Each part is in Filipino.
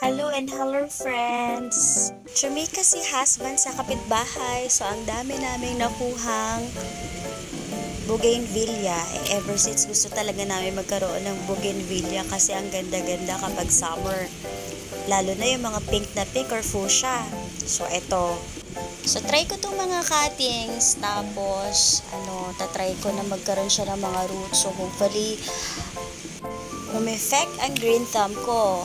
Hello and hello friends! Chumika si husband sa kapitbahay so ang dami naming nakuhang bougainvillea. Ever since gusto talaga namin magkaroon ng bougainvillea kasi ang ganda-ganda kapag summer. Lalo na yung mga pink na pink or fuchsia. So eto. So try ko tong mga cuttings tapos tatry ko na magkaroon siya ng mga roots. So hopefully umeffect ang green thumb ko.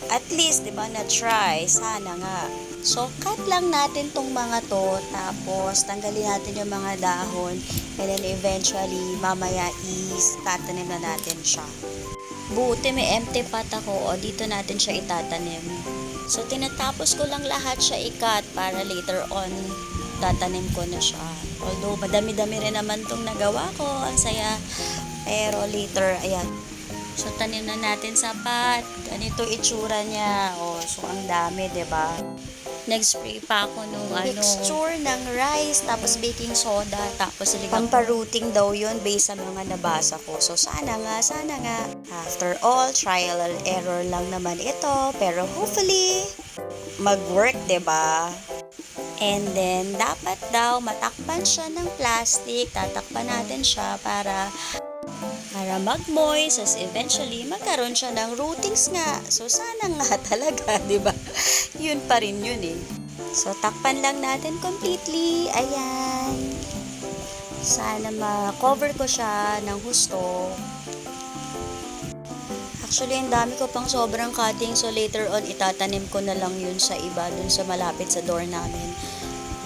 At least, di ba, na-try. Sana nga. So, cut lang natin tong mga to. Tapos, tanggalin natin yung mga dahon. And then, eventually, mamaya tatanim na natin siya. Buti may empty pot ako. O, dito natin siya itatanim. So, tinatapos ko lang lahat siya i-cut para later on, tatanim ko na siya. Although, madami-dami rin naman tong nagawa ko. Ang saya. Pero later, ayan. So, tanim na natin sa pot. Ganito itsura niya. Oh, so, ang dami, ba diba? Nag-spray pa ako nung mixture ng rice, tapos baking soda, tapos pamparuting daw yun based sa mga nabasa ko. So, sana nga. After all, trial and error lang naman ito. Pero hopefully, mag-work, ba diba? And then, dapat daw matakpan siya ng plastic. Tatakpan natin siya para mag-moist, as eventually magkaroon siya ng rootings nga. So sana nga talaga, 'di ba? Yun pa rin yun eh. So takpan lang natin completely. Ayan. Sana ma-cover ko siya ng husto. Actually, ang dami ko pang sobrang cutting. So later on, itatanim ko na lang yun sa iba, dun sa malapit sa door namin.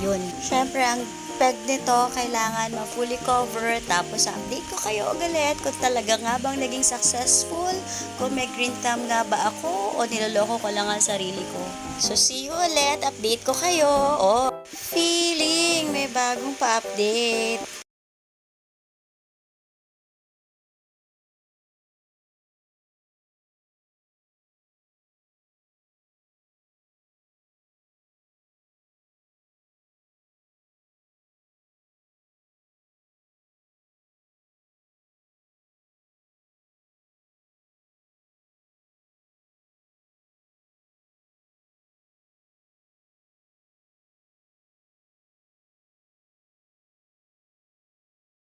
Yun. Syempre, ang peg nito, kailangan ma-fully cover. Tapos, update ko kayo ulit kung talaga nga bang naging successful. Kung may green thumb nga ba ako o niloloko ko lang ang sarili ko. So, see you ulit. Update ko kayo. Oh, feeling may bagong pa-update.